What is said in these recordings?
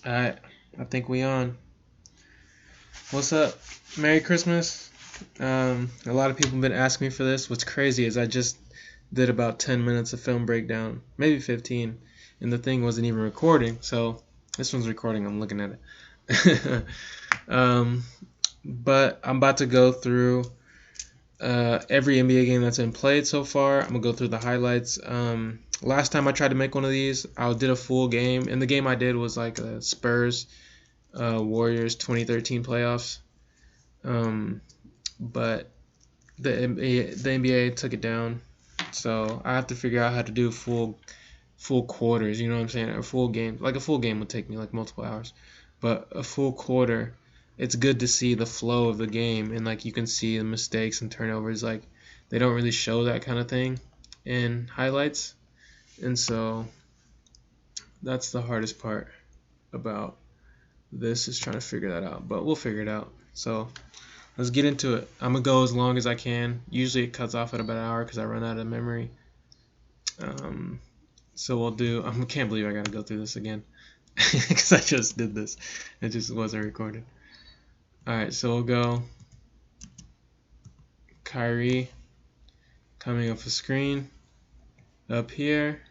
Alright, I think we on. What's up? Merry Christmas. A lot of people have been asking me for this. What's crazy is I just did about 10 minutes of film breakdown, maybe 15, and the thing wasn't even recording. So this one's recording. I'm looking at it. But I'm about to go through every NBA game that's been played so far. I'm gonna go through the highlights. Last time I tried to make one of these, I did a full game, and the game I did was like a Spurs Warriors 2013 playoffs. But the NBA took it down, so I have to figure out how to do full quarters. You know what I'm saying? A full game, like a full game would take me like multiple hours, but a full quarter, it's good to see the flow of the game, and like you can see the mistakes and turnovers. Like they don't really show that kind of thing in highlights, and so that's the hardest part about this, is trying to figure that out. But we'll figure it out. So let's get into it. I'm gonna go as long as I can. Usually it cuts off at about an hour because I run out of memory. So we'll do. I can't believe I gotta go through this again because I just did this. It just wasn't recorded. Alright, so we'll go Kyrie coming off the screen up here.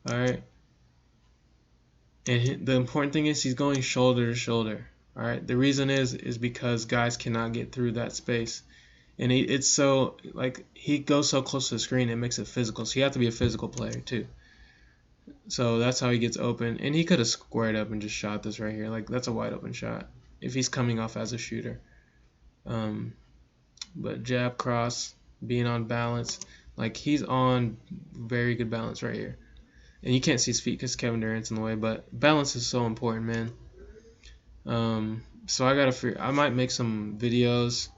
Alright. And the important thing is he's going shoulder to shoulder. Alright. The reason is because guys cannot get through that space. And it's so, like, he goes so close to the screen, it makes it physical. So you have to be a physical player too. So that's how he gets open. And he could have squared up and just shot this right here. Like, that's a wide open shot if he's coming off as a shooter. But jab, cross, being on balance. Like, he's on very good balance right here. And you can't see his feet because Kevin Durant's in the way. But balance is so important, man. So I gotta figure. I might make some videos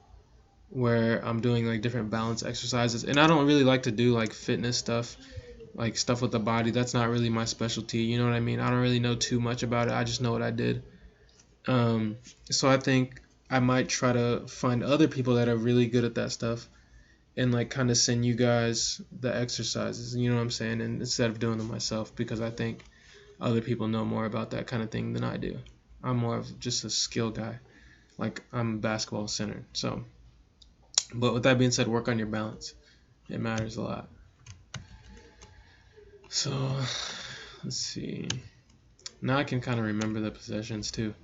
where I'm doing like different balance exercises. And I don't really like to do like fitness stuff, like stuff with the body. That's not really my specialty. You know what I mean? I don't really know too much about it. I just know what I did. So I think I might try to find other people that are really good at that stuff and like kind of send you guys the exercises. You know what I'm saying? And instead of doing them myself, because I think other people know more about that kind of thing than I do. I'm more of just a skill guy. Like, I'm basketball centered. So, but with that being said, work on your balance. It matters a lot. So, let's see. Now I can kind of remember the possessions too,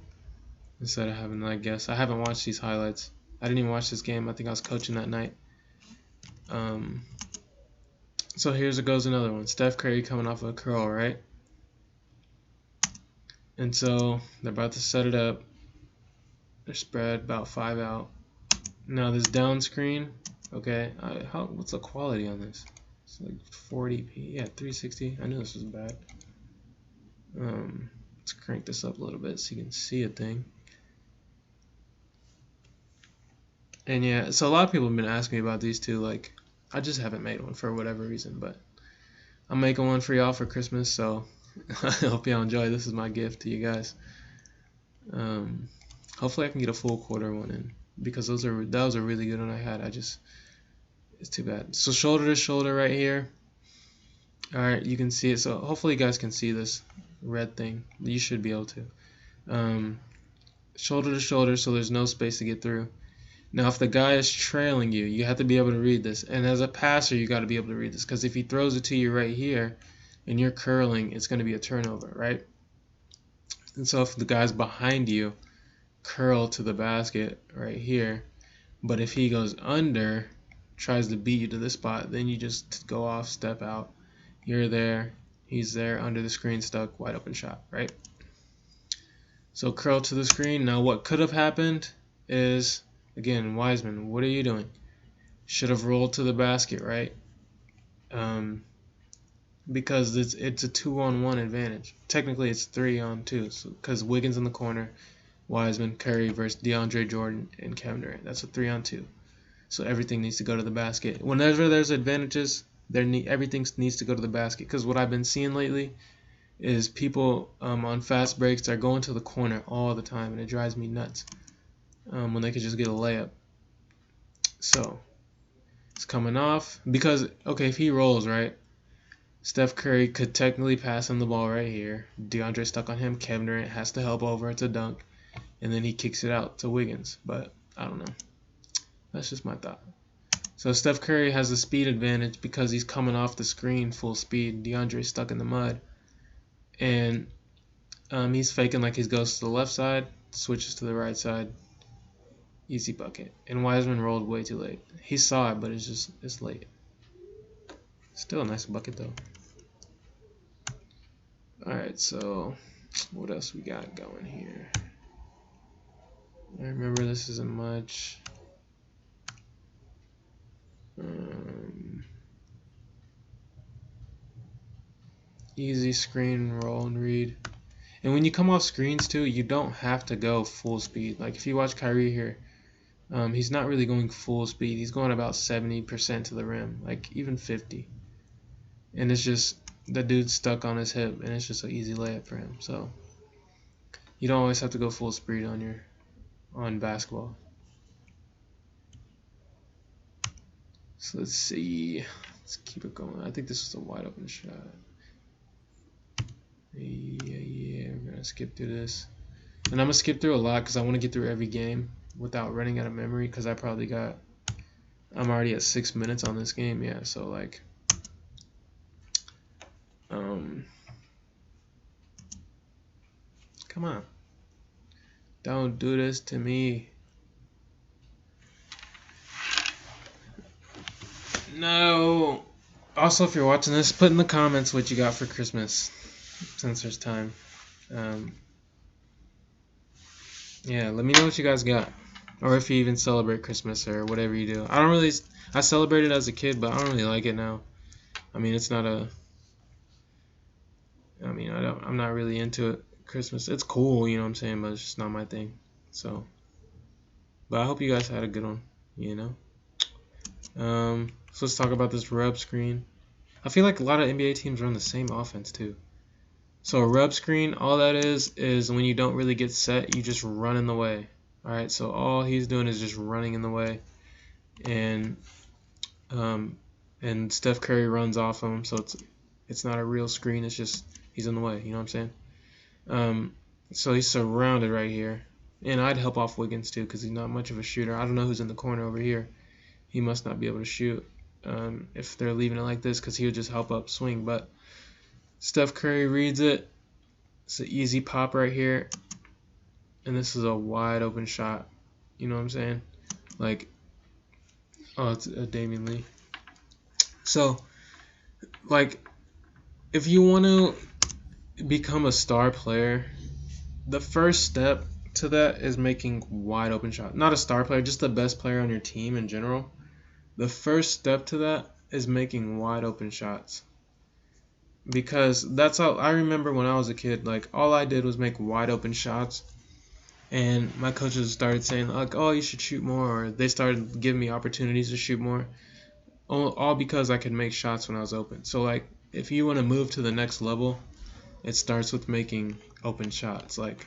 instead of having to guess. I haven't watched these highlights. I didn't even watch this game. I think I was coaching that night. So here's goes another one. Steph Curry coming off a curl, right? And so they're about to set it up. They're spread about 5 out. Now this down screen, okay. What's the quality on this? It's like 40p. Yeah, 360. I knew this was bad. Let's crank this up a little bit so you can see a thing. And yeah, so a lot of people have been asking me about these two. Like, I just haven't made one for whatever reason, but I'm making one for y'all for Christmas, so I hope y'all enjoy. This is my gift to you guys. Hopefully I can get a full quarter one in, because that was a really good one I had. It's too bad. So shoulder to shoulder right here. Alright, you can see it. So hopefully you guys can see this red thing. You should be able to. Shoulder to shoulder, so there's no space to get through. Now, if the guy is trailing you, you have to be able to read this. And as a passer, you got to be able to read this, because if he throws it to you right here and you're curling, it's going to be a turnover, right? And so if the guy's behind you, curl to the basket right here. But if he goes under, tries to beat you to this spot, then you just go off, step out. You're there, he's there, under the screen, stuck, wide open shot, right? So curl to the screen. Now what could have happened is, again, Wiseman, what are you doing? Should have rolled to the basket, right? Because it's a 2-on-1 advantage. Technically, it's 3-on-2, because Wiggins in the corner, Wiseman, Curry versus DeAndre Jordan and Kevin Durant. That's a 3-on-2. So everything needs to go to the basket. Whenever there's advantages, everything needs to go to the basket. Because what I've been seeing lately is people on fast breaks, they're going to the corner all the time, and it drives me nuts. When they could just get a layup. So it's coming off, because okay, if he rolls, right, Steph Curry could technically pass him the ball right here. DeAndre stuck on him. Kevin Durant has to help over to dunk. And then he kicks it out to Wiggins. But I don't know. That's just my thought. So Steph Curry has the speed advantage because he's coming off the screen full speed. DeAndre's stuck in the mud. And he's faking like he goes to the left side, switches to the right side. Easy bucket. And Wiseman rolled way too late. He saw it, but it's late. Still a nice bucket though. Alright, so what else we got going here? I remember this isn't much. Easy screen, roll, and read. And when you come off screens too, you don't have to go full speed. Like if you watch Kyrie here, he's not really going full speed. He's going about 70% to the rim, like even 50. And it's just the dude's stuck on his hip, and it's just an easy layup for him. So you don't always have to go full speed on basketball. So let's see. Let's keep it going. I think this is a wide open shot. Yeah, we're gonna skip through this, and I'm gonna skip through a lot because I want to get through every game without running out of memory. Because I'm already at 6 minutes on this game. Yeah, so like, come on, don't do this to me. No. Also, if you're watching this, put in the comments what you got for Christmas, since there's time. Yeah, let me know what you guys got, or if you even celebrate Christmas or whatever you do. I celebrated as a kid, but I don't really like it now. I mean, I'm not really into it. Christmas, it's cool, you know what I'm saying, but it's just not my thing. So, but I hope you guys had a good one, you know. So let's talk about this rub screen. I feel like a lot of NBA teams run the same offense too. So a rub screen, all that is when you don't really get set, you just run in the way. Alright, so all he's doing is just running in the way. And Steph Curry runs off him, so it's not a real screen, it's just he's in the way, you know what I'm saying? So he's surrounded right here. And I'd help off Wiggins too, because he's not much of a shooter. I don't know who's in the corner over here. He must not be able to shoot if they're leaving it like this, because he would just help up swing. But Steph Curry reads it. It's an easy pop right here. And this is a wide open shot. You know what I'm saying? Like, oh, it's a Damian Lee. So, like, if you want to become a star player, the first step to that is making wide open shots. Not a star player, just the best player on your team in general. The first step to that is making wide open shots. Because that's how I remember when I was a kid, like all I did was make wide open shots, and my coaches started saying like, oh, you should shoot more, or they started giving me opportunities to shoot more, all because I could make shots when I was open. So like if you want to move to the next level, it starts with making open shots, like,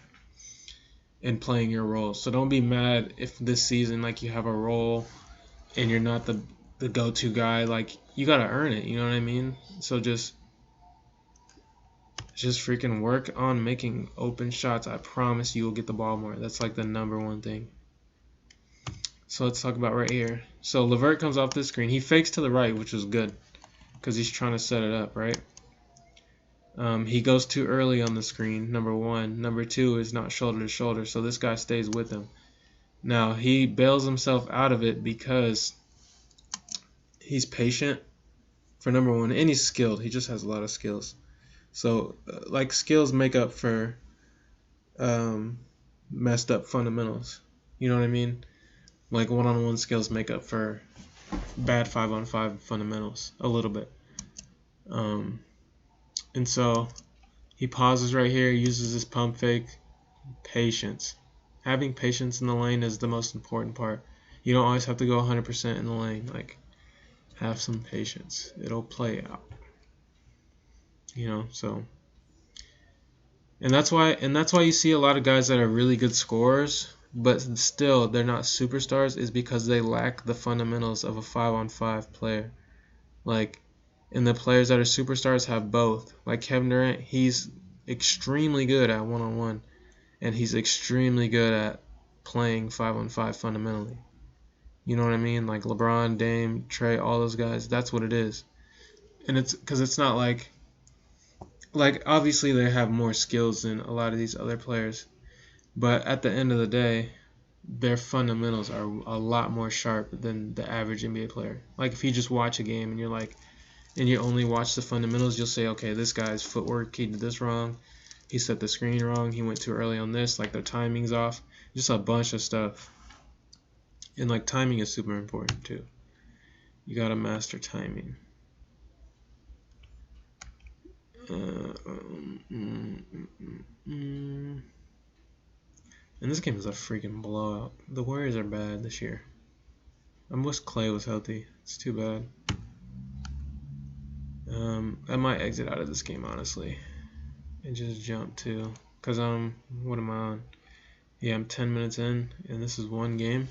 and playing your role. So don't be mad if this season like you have a role and you're not the go-to guy. Like, you gotta earn it, you know what I mean? So just freaking work on making open shots. I promise you will get the ball more. That's like the #1 thing. So let's talk about right here. So LeVert comes off this screen. He fakes to the right, which was good because he's trying to set it up, right? He goes too early on the screen, #1. #2 is not shoulder to shoulder, so this guy stays with him. Now, he bails himself out of it because he's patient for #1, and he's skilled. He just has a lot of skills. So, like, skills make up for messed up fundamentals. You know what I mean? Like, one-on-one skills make up for bad 5-on-5 fundamentals a little bit. And so he pauses right here, uses his pump fake. Patience. Having patience in the lane is the most important part. You don't always have to go 100% in the lane. Like, have some patience. It'll play out. You know, so, and that's why you see a lot of guys that are really good scorers, but still they're not superstars, is because they lack the fundamentals of a 5-on-5 player. Like, And the players that are superstars have both. Like Kevin Durant, he's extremely good at one-on-one, and he's extremely good at playing 5-on-5 fundamentally. You know what I mean? Like LeBron, Dame, Trey, all those guys. That's what it is. And it's because it's not like obviously they have more skills than a lot of these other players, but at the end of the day, their fundamentals are a lot more sharp than the average NBA player. Like if you just watch a game and you're like, and you only watch the fundamentals, you'll say, okay, this guy's footwork, he did this wrong, he set the screen wrong, he went too early on this, like their timing's off, just a bunch of stuff. And like timing is super important too. You gotta master timing. And this game is a freaking blowout. The Warriors are bad this year. I wish Clay was healthy. It's too bad. I might exit out of this game, honestly, and just jump to, because what am I on? Yeah, I'm 10 minutes in, and this is one game.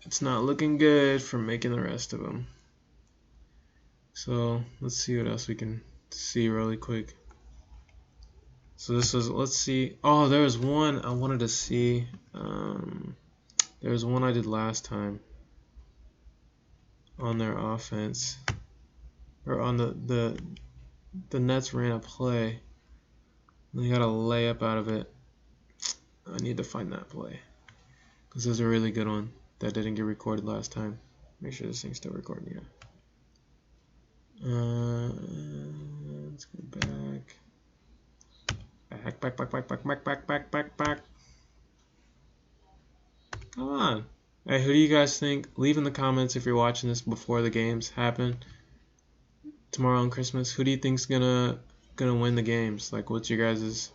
It's not looking good for making the rest of them. So let's see what else we can see really quick. So this was, let's see. Oh, there was one I wanted to see. There was one I did last time on their offense, or on the Nets ran a play. They got a layup out of it. I need to find that play because there's a really good one that didn't get recorded last time. Make sure this thing's still recording. Yeah. Let's go back. Back. Come on. Hey, who do you guys think? Leave in the comments if you're watching this before the games happen tomorrow on Christmas. Who do you think's gonna win the games? Like, what's your guys'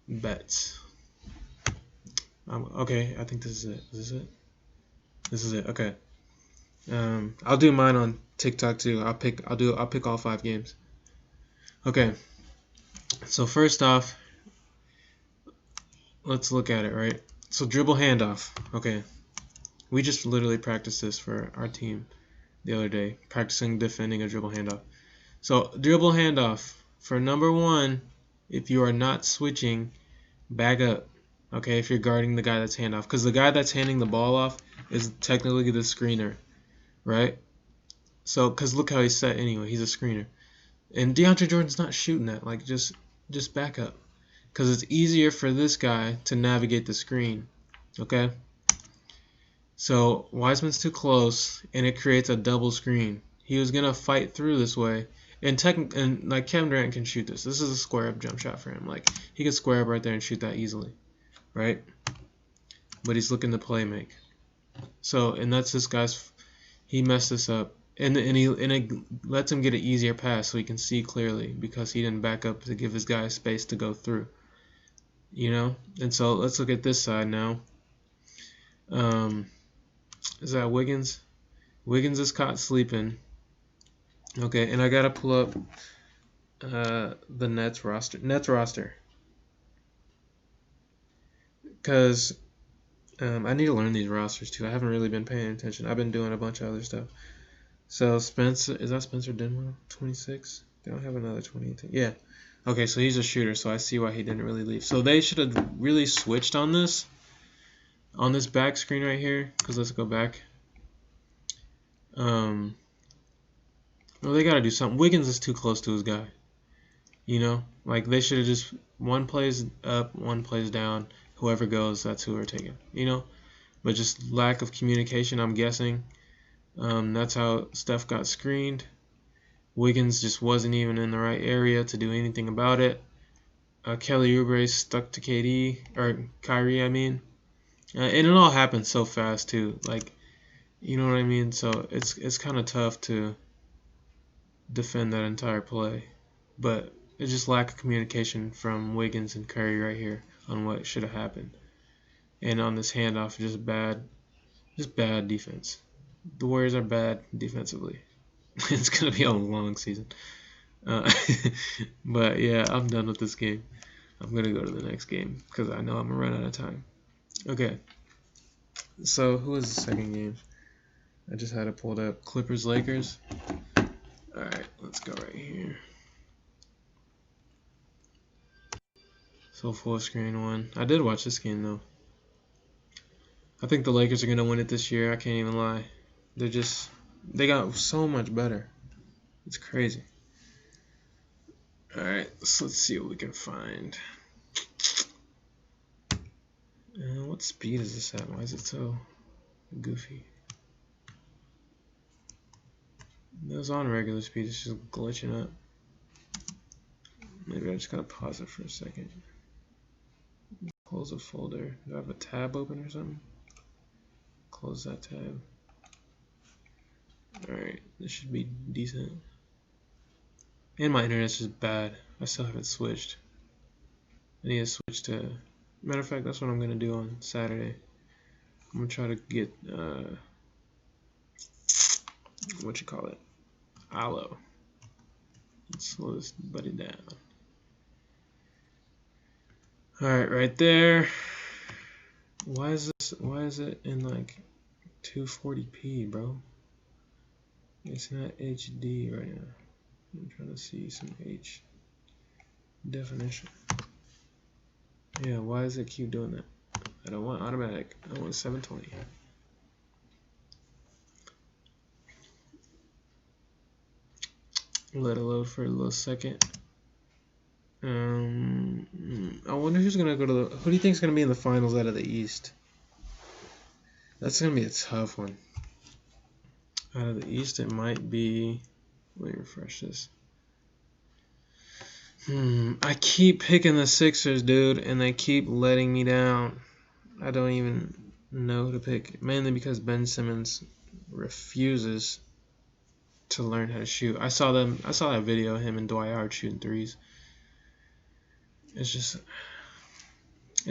bets? Okay, I think this is it. Is this it? This is it. Okay. I'll do mine on TikTok too. I'll pick all 5 games. Okay. So first off, let's look at it, right? So dribble handoff. Okay. We just literally practiced this for our team the other day, practicing defending a dribble handoff. So dribble handoff for number 1, if you are not switching, back up. Okay, if you're guarding the guy that's handoff, because the guy that's handing the ball off is technically the screener, right? So, because look how he's set anyway, he's a screener. And DeAndre Jordan's not shooting that. Like, just back up. Because it's easier for this guy to navigate the screen. Okay? So, Wiseman's too close, and it creates a double screen. He was going to fight through this way. And like, Kevin Durant can shoot this. This is a square-up jump shot for him. Like, he could square up right there and shoot that easily. Right? But he's looking to play make. So, and that's this guy's... He messed this up. And it lets him get an easier pass so he can see clearly because he didn't back up to give his guy space to go through. You know? And so let's look at this side now. Is that Wiggins? Wiggins is caught sleeping. Okay, and I gotta pull up the Nets roster. Because I need to learn these rosters too. I haven't really been paying attention. I've been doing a bunch of other stuff. So Spencer, is that Spencer Dinwiddie? 26? They don't have another 28. Yeah. Okay, so he's a shooter, so I see why he didn't really leave. So they should have really switched on this back screen right here. Because let's go back. Well, they got to do something. Wiggins is too close to his guy. You know? Like, they should have just, one plays up, one plays down. Whoever goes, that's who we're taking. You know? But just lack of communication, I'm guessing. That's how Steph got screened. Wiggins just wasn't even in the right area to do anything about it. Kelly Oubre stuck to KD, or Kyrie, I mean. And it all happened so fast, too. Like, you know what I mean? So it's kind of tough to defend that entire play. But it's just lack of communication from Wiggins and Curry right here on what should have happened. And on this handoff, just bad defense. The Warriors are bad defensively. It's going to be a long season. But yeah, I'm done with this game. I'm going to go to the next game because I know I'm going to run out of time. Okay. So who is the second game? I just had it pulled up. Clippers Lakers. Alright, let's go right here. So full screen one. I did watch this game though. I think the Lakers are gonna win it this year. I can't even lie. They got so much better. It's crazy. Alright, so let's see what we can find. What speed is this at? Why is it so goofy? It was on regular speed, it's just glitching up. Maybe I just gotta pause it for a second. Close a folder. Do I have a tab open or something? Close that tab. Alright, this should be decent. And my internet's just bad. I still haven't switched. I need to switch to... Matter of fact, that's what I'm gonna do on Saturday. I'm gonna try to get what you call it? Allo. Let's slow this buddy down. Alright, right there. Why is it in like 240p, bro? It's not HD right now. I'm trying to see some H definition. Yeah, why does it keep doing that? I don't want automatic. I want 720. Let it load for a little second. I wonder who's gonna go to the. Who do you think is gonna be in the finals out of the East? That's gonna be a tough one. Out of the East, it might be. Let me refresh this. I keep picking the Sixers, dude, and they keep letting me down. I don't even know who to pick, mainly because Ben Simmons refuses to learn how to shoot. I saw that video of him and Dwight Howard shooting threes. It's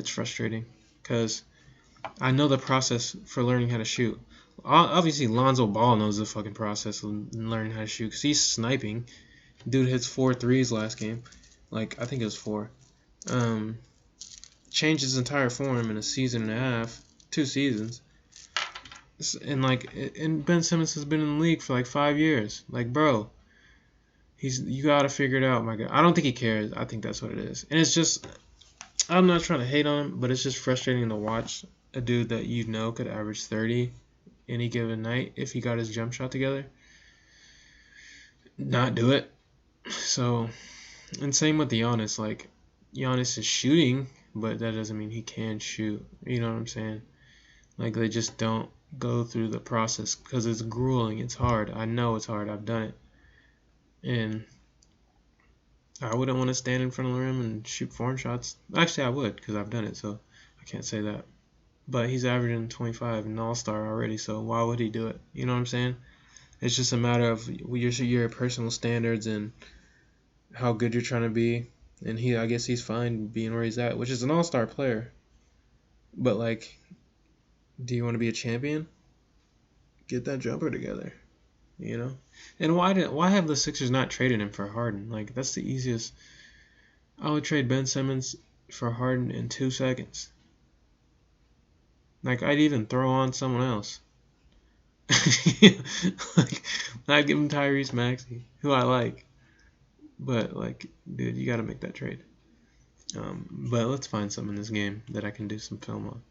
frustrating because I know the process for learning how to shoot. Obviously, Lonzo Ball knows the fucking process of learning how to shoot because he's sniping. Dude hits 4 threes last game. Like, I think it was 4. Changed his entire form in a season and a half, 2 seasons. And Ben Simmons has been in the league for like 5 years. Like, bro, you gotta figure it out, my God. I don't think he cares. I think that's what it is. And it's just, I'm not trying to hate on him, but it's just frustrating to watch a dude that you know could average 30 any given night if he got his jump shot together, not do it. So, and same with Giannis. Like, Giannis is shooting, but that doesn't mean he can shoot. You know what I'm saying? Like, they just don't go through the process because it's grueling. It's hard. I know it's hard. I've done it. And I wouldn't want to stand in front of the rim and shoot form shots. Actually, I would because I've done it, so I can't say that. But he's averaging 25 and all-star already, so why would he do it? You know what I'm saying? It's just a matter of your personal standards and how good you're trying to be. And I guess he's fine being where he's at, which is an all-star player. But, like, do you want to be a champion? Get that jumper together, you know? And why have the Sixers not traded him for Harden? Like, that's the easiest. I would trade Ben Simmons for Harden in 2 seconds. Like, I'd even throw on someone else. Like, I'd give him Tyrese Maxey, who I like. But, like, dude, you got to make that trade. But let's find some in this game that I can do some film on.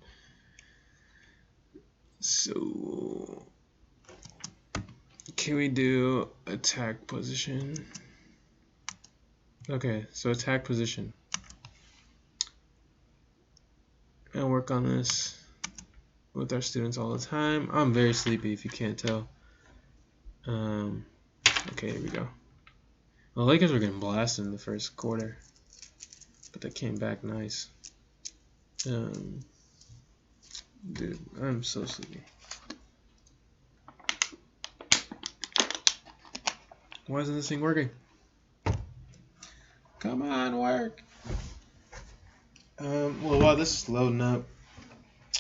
So, can we do attack position? Okay, so attack position. I'll work on this with our students all the time. I'm very sleepy if you can't tell. Okay, here we go. The Lakers were getting blasted in the first quarter, but they came back nice. Dude, I'm so sleepy. Why isn't this thing working? Come on, work. Well, while this is loading up,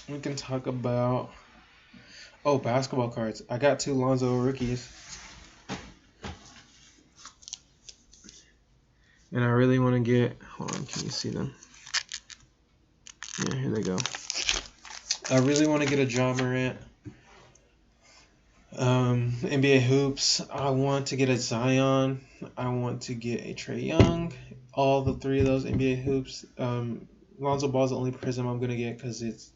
we can talk about basketball cards. I got 2 Lonzo rookies. And I really want to get, hold on, can you see them? Yeah, here they go. I really want to get a Ja Morant. NBA hoops. I want to get a Zion. I want to get a Trae Young. All the three of those NBA hoops. Lonzo Ball's the only Prism I'm gonna get because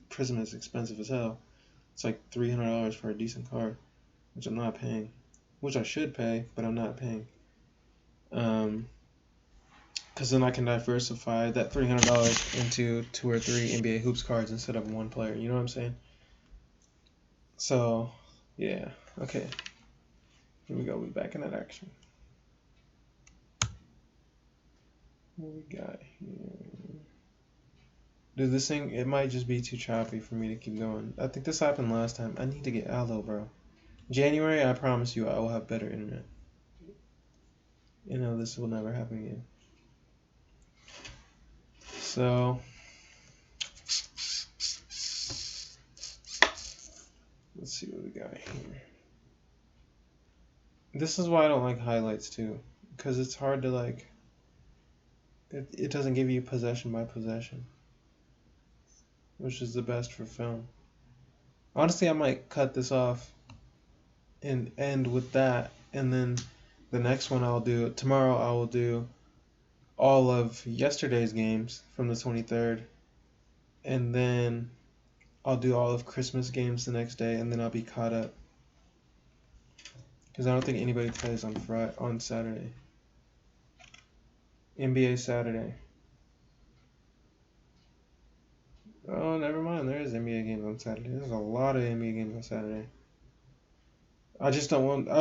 Prism is expensive as hell. It's like $300 for a decent card, which I'm not paying. Which I should pay, but I'm not paying. Because then I can diversify that $300 into 2 or 3 NBA hoops cards instead of one player. You know what I'm saying? So, yeah. Okay. Here we go. We're back in that action. What we got here? Dude, this thing, it might just be too choppy for me to keep going. I think this happened last time. I need to get Allo, bro. January, I promise you I will have better internet. You know, this will never happen again. So, let's see what we got here. This is why I don't like highlights too, because it's hard to like. It doesn't give you possession by possession, which is the best for film. Honestly, I might cut this off and end with that, and then the next one tomorrow I will do all of yesterday's games from the 23rd, and then I'll do all of Christmas games the next day, and then I'll be caught up. Because I don't think anybody plays on Saturday. NBA Saturday. Oh, never mind. There is NBA games on Saturday. There's a lot of NBA games on Saturday. I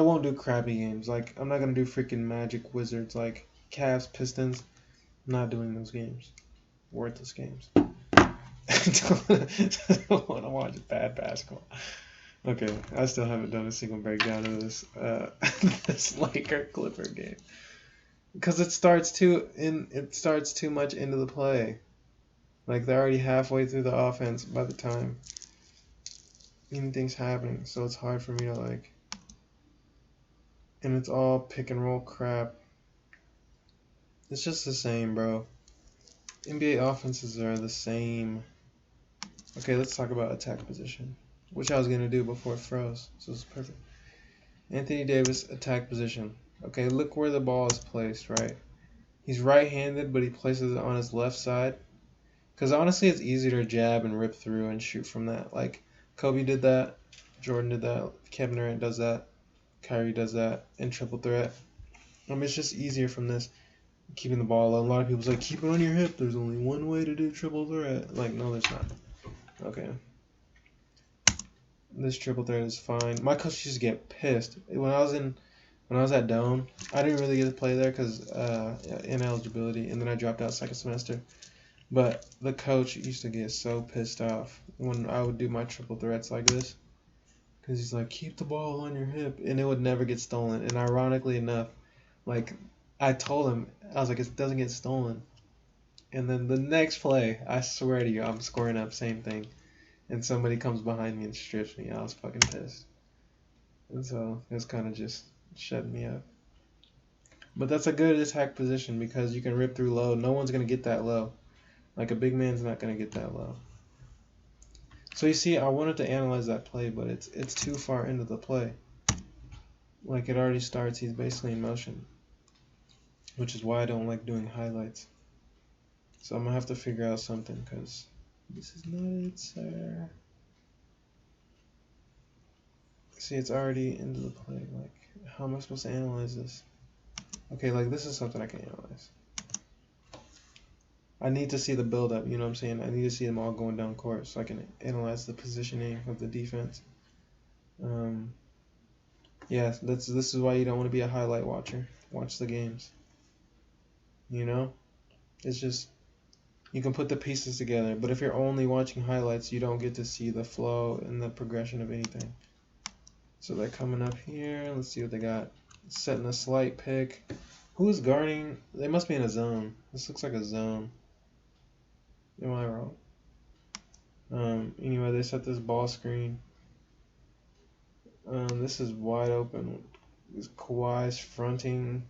won't do crappy games. Like, I'm not going to do freaking Magic Wizards, like Cavs, Pistons. I'm not doing those games. Worthless games. I don't want to watch bad basketball. Okay, I still haven't done a single breakdown of this this Laker Clipper game because it starts too much into the play. Like they're already halfway through the offense by the time anything's happening, so it's hard for me to like. And it's all pick and roll crap. It's just the same, bro. NBA offenses are the same. Okay, let's talk about attack position, which I was going to do before it froze, so it's perfect. Anthony Davis, attack position. Okay, look where the ball is placed, right? He's right-handed, but he places it on his left side. Because honestly, it's easier to jab and rip through and shoot from that. Like, Kobe did that, Jordan did that, Kevin Durant does that, Kyrie does that, and triple threat. It's just easier from this, keeping the ball low. A lot of people's like, keep it on your hip. There's only one way to do triple threat. Like, no, there's not. Okay. This triple threat is fine. My coach used to get pissed when I was at Dome. I didn't really get to play there because ineligibility, and then I dropped out second semester. But the coach used to get so pissed off when I would do my triple threats like this, because he's like, keep the ball on your hip, and it would never get stolen. And ironically enough, like I told him, I was like, it doesn't get stolen. And then the next play, I swear to you, I'm scoring up, same thing. And somebody comes behind me and strips me. I was fucking pissed. And so it's kind of just shutting me up. But that's a good attack position because you can rip through low. No one's going to get that low. Like a big man's not going to get that low. So you see, I wanted to analyze that play, but it's too far into the play. Like it already starts, he's basically in motion. Which is why I don't like doing highlights. So I'm going to have to figure out something because this is not it, sir. See, it's already into the play. Like, how am I supposed to analyze this? Okay, like, this is something I can analyze. I need to see the build-up, you know what I'm saying? I need to see them all going down court so I can analyze the positioning of the defense. Yeah, this is why you don't want to be a highlight watcher. Watch the games. You know? It's just, you can put the pieces together, but if you're only watching highlights, you don't get to see the flow and the progression of anything. So they're coming up here. Let's see what they got. Setting a slight pick. Who is guarding? They must be in a zone. This looks like a zone. Am I wrong? Anyway, they set this ball screen. This is wide open. This Kawhi's fronting.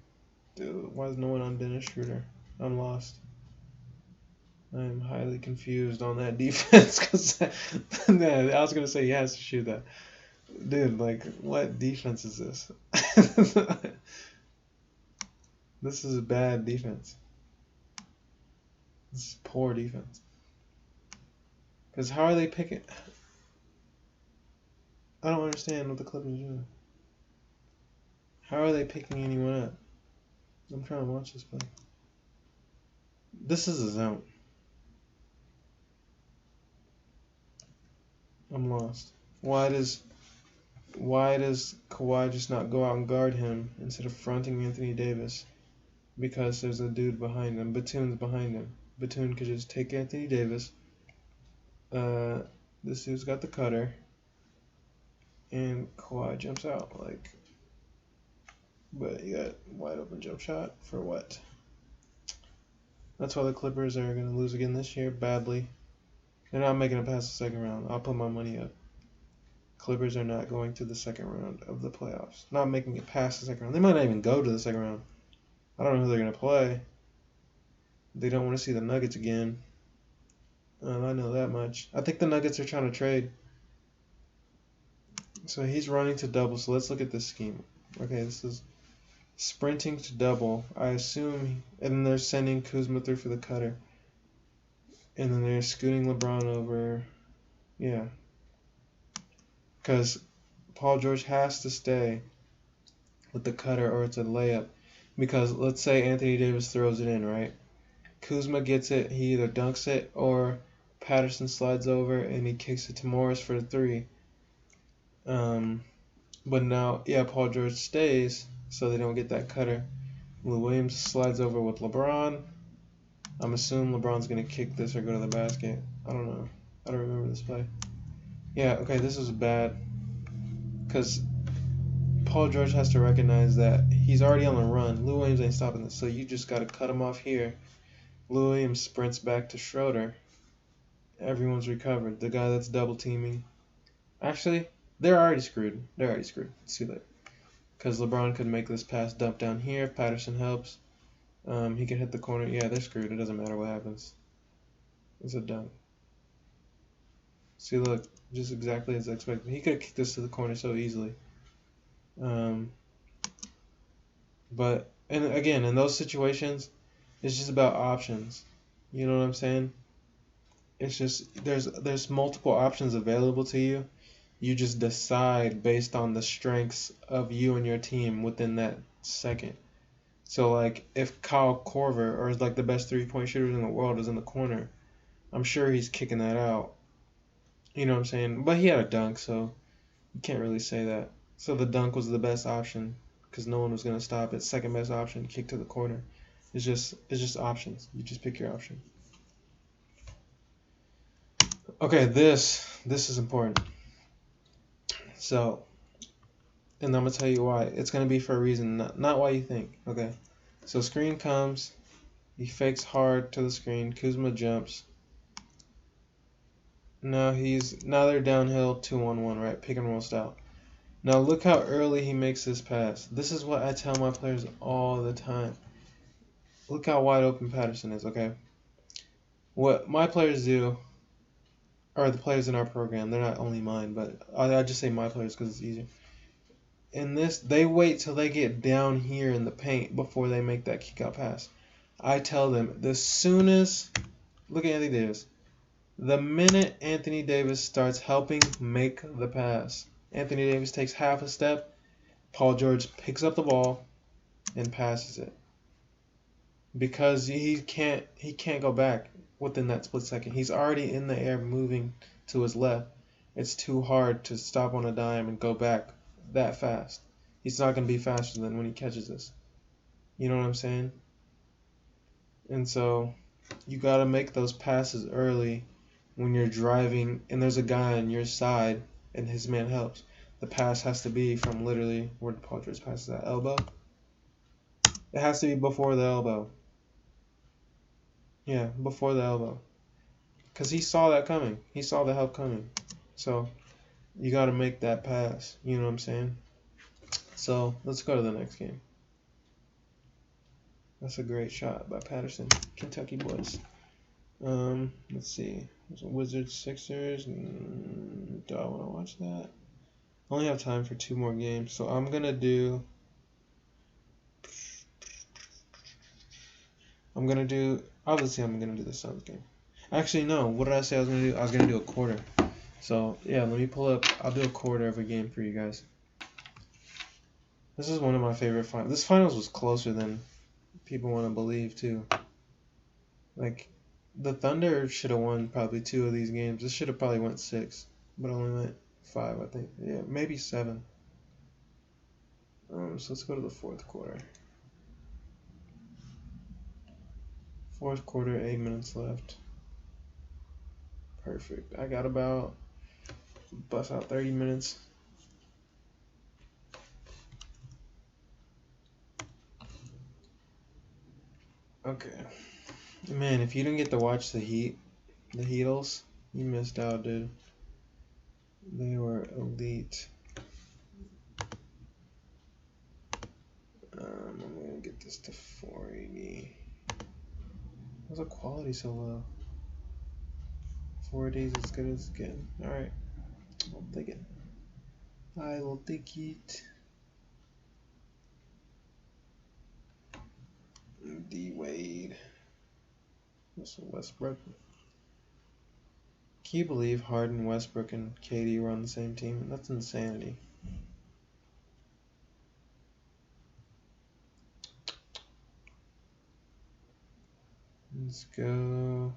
Dude, why is no one on Dennis Schroeder? I'm lost. I am highly confused on that defense because I was going to say he has to shoot that. Dude, like, what defense is this? This is bad defense. This is poor defense. Because how are they picking? I don't understand what the Clippers are doing. How are they picking anyone up? I'm trying to watch this play. This is a zone. I'm lost. Why does Kawhi just not go out and guard him instead of fronting Anthony Davis? Because there's a dude behind him. Batum's behind him. Batum could just take Anthony Davis. This dude's got the cutter. And Kawhi jumps out. But you got wide open jump shot for what? That's why the Clippers are going to lose again this year badly. They're not making it past the second round. I'll put my money up. Clippers are not going to the second round of the playoffs. Not making it past the second round. They might not even go to the second round. I don't know who they're going to play. They don't want to see the Nuggets again. I know that much. I think the Nuggets are trying to trade. So he's running to double. So let's look at this scheme. Okay, this is sprinting to double. I assume, and then they're sending Kuzma through for the cutter. And then they're scooting LeBron over. Yeah. Because Paul George has to stay with the cutter or it's a layup. Because let's say Anthony Davis throws it in, right? Kuzma gets it, he either dunks it or Patterson slides over and he kicks it to Morris for the three. But now, yeah, Paul George stays so they don't get that cutter. Lou Williams slides over with LeBron. I'm assuming LeBron's going to kick this or go to the basket. I don't know. I don't remember this play. Yeah, okay, this is bad. Because Paul George has to recognize that he's already on the run. Lou Williams ain't stopping this, so you just got to cut him off here. Lou Williams sprints back to Schroeder. Everyone's recovered. The guy that's double teaming. Actually, they're already screwed. It's too late. Because LeBron could make this pass dump down here if Patterson helps. He can hit the corner. Yeah, they're screwed. It doesn't matter what happens. It's a dunk. See, look. Just exactly as expected. He could have kicked this to the corner so easily. But, and again, in those situations, it's just about options. You know what I'm saying? It's just, there's multiple options available to you. You just decide based on the strengths of you and your team within that second. So, like, if Kyle Korver, or like the best three-point shooters in the world, is in the corner, I'm sure he's kicking that out. You know what I'm saying? But he had a dunk, so you can't really say that. So the dunk was the best option because no one was going to stop it. Second best option, kick to the corner. It's just options. You just pick your option. Okay, this is important. So, and I'm going to tell you why. It's going to be for a reason, not why you think. Okay, so screen comes. He fakes hard to the screen. Kuzma jumps. Now they're downhill 2-on-1, right? Pick and roll style. Now look how early he makes this pass. This is what I tell my players all the time. Look how wide open Patterson is, okay? What my players do, or the players in our program, they're not only mine, but I just say my players because it's easier. In this, they wait till they get down here in the paint before they make that kick out pass. I tell them, look at Anthony Davis. The minute Anthony Davis starts helping make the pass, Anthony Davis takes half a step, Paul George picks up the ball and passes it. Because he can't go back within that split second. He's already in the air moving to his left. It's too hard to stop on a dime and go back that fast. He's not going to be faster than when he catches this. You know what I'm saying? And so you got to make those passes early when you're driving and there's a guy on your side and his man helps. The pass has to be from literally where the Paul George passes that elbow. It has to be before the elbow. Yeah, before the elbow. Because he saw that coming. He saw the help coming. So you got to make that pass. You know what I'm saying? So let's go to the next game. That's a great shot by Patterson. Kentucky boys. Let's see. Wizards, Sixers. Do I want to watch that? only have time for 2 more games, so I'm gonna do. Obviously, I'm gonna do the Suns game. Actually, no. What did I say I was gonna do? I was gonna do a quarter. So yeah, let me pull up. I'll do a quarter of a game for you guys. This is one of my favorite finals. This finals was closer than people want to believe too. Like, the Thunder should have won probably 2 of these games. This should have probably went 6, but only went 5, I think. Yeah, maybe 7. So let's go to the fourth quarter. Fourth quarter, 8 minutes left. Perfect. I got about bust out 30 minutes. Okay. Man, if you didn't get to watch the Heatles, you missed out, dude. They were elite. I'm gonna get this to 480. Why's the quality so low? 4 days as good as it's getting. Alright. I'll take it. I will take it. D Wade. Russell Westbrook. Can you believe Harden, Westbrook, and KD were on the same team? That's insanity. Let's go.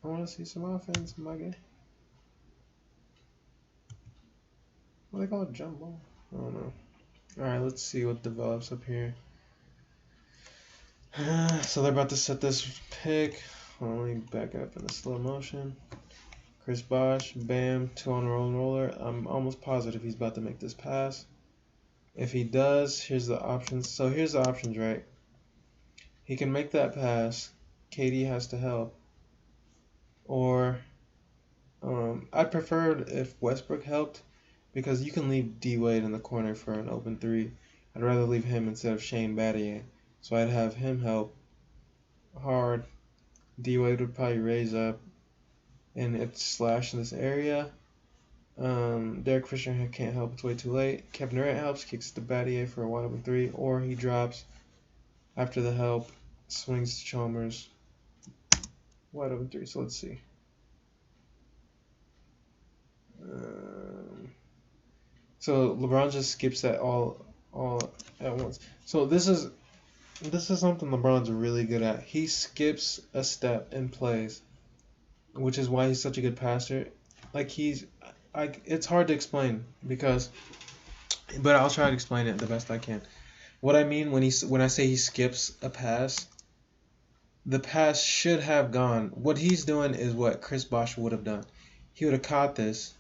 I want to see some offense, my guy. What do they call it? Jump ball? I don't know. Alright, let's see what develops up here. So they're about to set this pick. Let me back up in the slow motion. Chris Bosh, bam, 2 on roll and roller. I'm almost positive he's about to make this pass. If he does, here's the options. So here's the options, right? He can make that pass. KD has to help. Or I'd prefer if Westbrook helped, because you can leave D Wade in the corner for an open 3. I'd rather leave him instead of Shane Battier. So I'd have him help hard. D Wade would probably raise up, and it's slash in this area. Derek Fisher can't help, it's way too late. Kevin Durant helps, kicks to Battier for a wide open 3, or he drops after the help, swings to Chalmers, wide open 3. So let's see. So LeBron just skips that all at once. So this is something LeBron's really good at. He skips a step and plays, which is why he's such a good passer. Like it's hard to explain but I'll try to explain it the best I can. What I mean when I say he skips a pass, the pass should have gone. What he's doing is what Chris Bosh would have done. He would have caught this,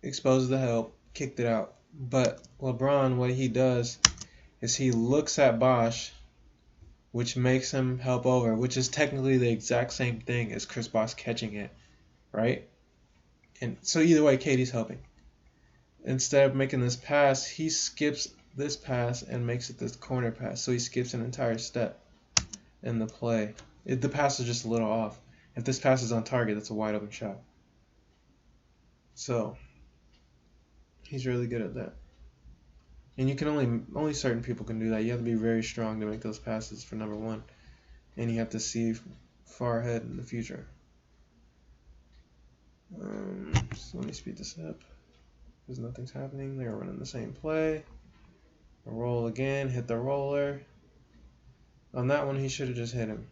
exposed the help, kicked it out. But LeBron, what he does is he looks at Bosh, which makes him help over, which is technically the exact same thing as Chris Bosh catching it, right? And so either way, KD's helping. Instead of making this pass, he skips this pass and makes it this corner pass. So he skips an entire step in the play. The pass is just a little off. If this pass is on target, that's a wide open shot. So he's really good at that. And you can only certain people can do that. You have to be very strong to make those passes for number 1. And you have to see far ahead in the future. So let me speed this up, because nothing's happening. They're running the same play. Roll again, hit the roller. On that one, he should have just hit him.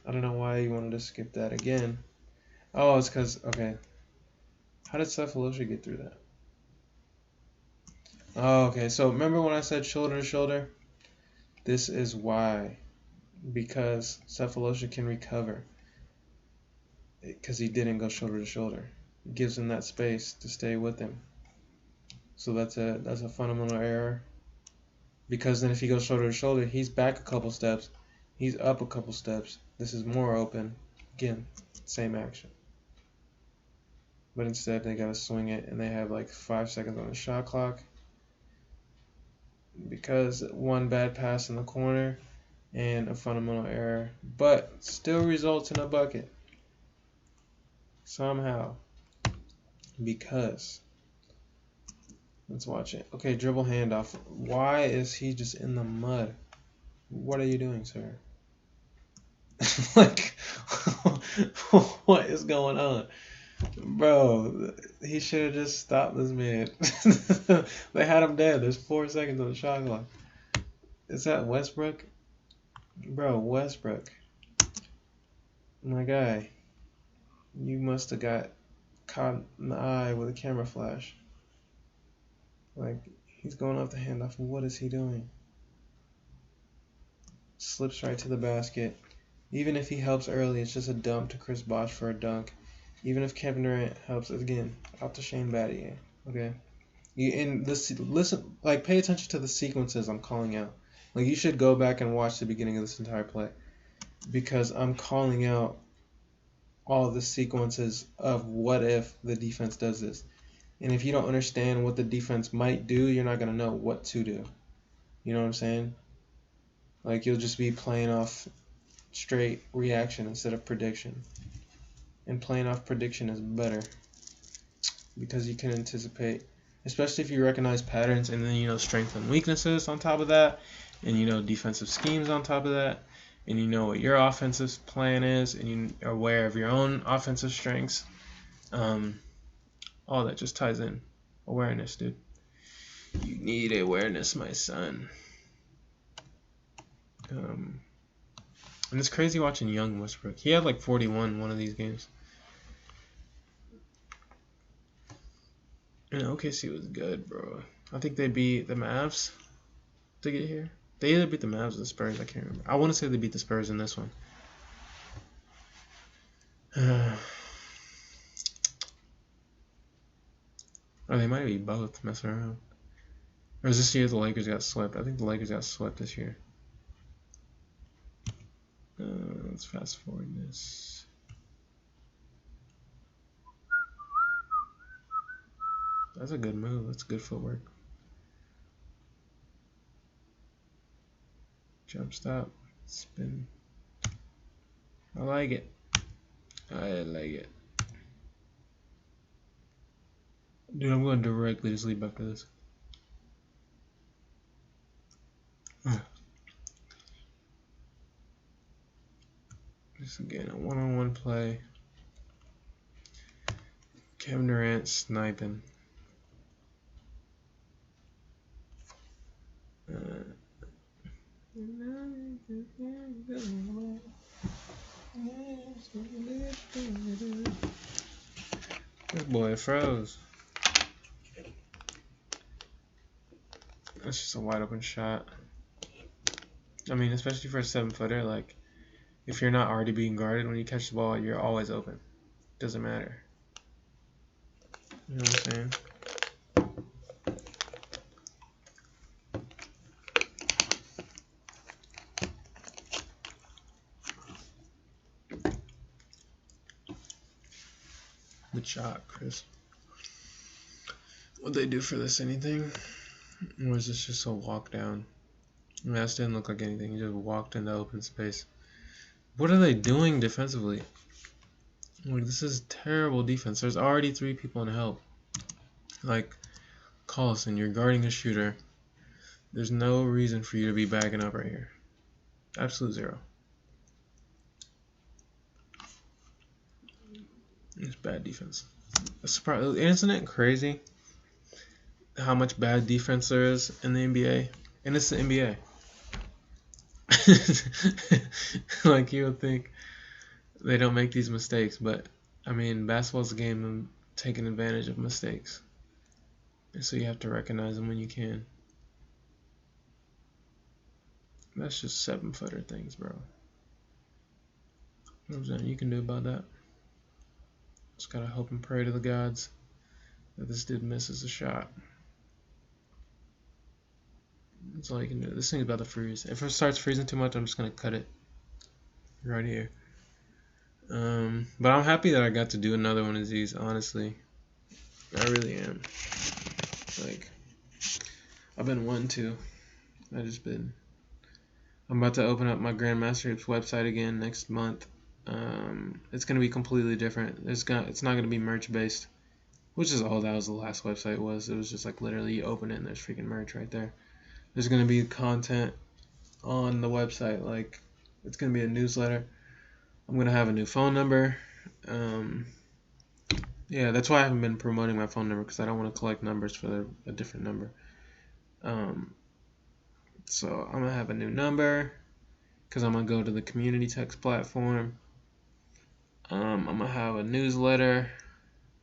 I don't know why he wanted to skip that again. Oh, it's because, okay. How did Cephalosha get through that? Oh, okay. So remember when I said shoulder to shoulder? This is why. Because Cephalosha can recover. Because he didn't go shoulder to shoulder. It gives him that space to stay with him. So that's a fundamental error. Because then if he goes shoulder to shoulder, he's back a couple steps. He's up a couple steps. This is more open. Again, same action. But instead they gotta swing it, and they have like 5 seconds on the shot clock. Because one bad pass in the corner, and a fundamental error, but still results in a bucket somehow. Because let's watch it. Okay, dribble handoff. Why is he just in the mud? What are you doing, sir? Like, what is going on? Bro, he should have just stopped this man. They had him dead. There's 4 seconds on the shot clock. Is that Westbrook? Bro, Westbrook. My guy. You must have got caught in the eye with a camera flash. Like, he's going off the handoff. What is he doing? Slips right to the basket. Even if he helps early, it's just a dump to Chris Bosh for a dunk. Even if Kevin Durant helps, again, out to Shane Battier. Okay? Listen, like, pay attention to the sequences I'm calling out. Like, you should go back and watch the beginning of this entire play. Because I'm calling out all the sequences of what if the defense does this. And if you don't understand what the defense might do, you're not going to know what to do. You know what I'm saying? Like, you'll just be playing off straight reaction instead of prediction. And playing off prediction is better because you can anticipate, especially if you recognize patterns and then you know strengths and weaknesses on top of that, and you know defensive schemes on top of that, and you know what your offensive plan is, and you are aware of your own offensive strengths. All that just ties in. Awareness, dude. You need awareness, my son. And it's crazy watching young Westbrook. He had like 41 one of these games. And OKC was good, bro. I think they beat the Mavs to get here. They either beat the Mavs or the Spurs. I can't remember. I want to say they beat the Spurs in this one. Or they might be both messing around. Or is this year the Lakers got swept? I think the Lakers got swept this year. Let's fast forward this. That's a good move. That's good footwork. Jump stop. Spin. I like it. I like it. Dude, I'm going directly to sleep after this. This again, a one-on-one play. Kevin Durant sniping. This boy froze. That's just a wide open shot. I mean, especially for a 7-footer, like, if you're not already being guarded when you catch the ball, you're always open. Doesn't matter. You know what I'm saying? Good shot, Chris. What'd they do for this? Anything? Or is this just a walk down? I mean, that didn't look like anything. He just walked into open space. What are they doing defensively? Like, this is terrible defense. There's already 3 people in help. Like, Collison, you're guarding a shooter. There's no reason for you to be backing up right here. Absolute zero. It's bad defense. Isn't it crazy how much bad defense there is in the NBA? And it's the NBA. Like, you would think they don't make these mistakes, but I mean, basketball's a game of taking advantage of mistakes. And so you have to recognize them when you can. That's just 7-footer things, bro. There's nothing you can do about that. Just gotta hope and pray to the gods that this dude misses a shot. That's all you can do. This thing's about to freeze. If it starts freezing too much, I'm just gonna cut it right here. But I'm happy that I got to do another one of these, honestly. I really am. Like, I've been wanting to. I just been I'm about to open up my Grandmaster Hoops website again next month. It's gonna be completely different. It's not gonna be merch based, which is all that was the last website was. It was just like literally you open it and there's freaking merch right there. There's gonna be content on the website, like it's gonna be a newsletter. I'm gonna have a new phone number. Yeah, that's why I haven't been promoting my phone number, because I don't want to collect numbers for a different number. So I'm gonna have a new number because I'm gonna go to the community text platform. I'm gonna have a newsletter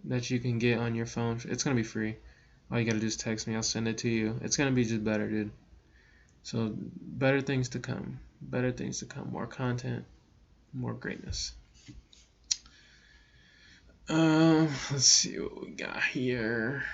that you can get on your phone. It's gonna be free. All you gotta do is text me. I'll send it to you. It's gonna be just better, dude. So better things to come. Better things to come. More content. More greatness. Let's see what we got here.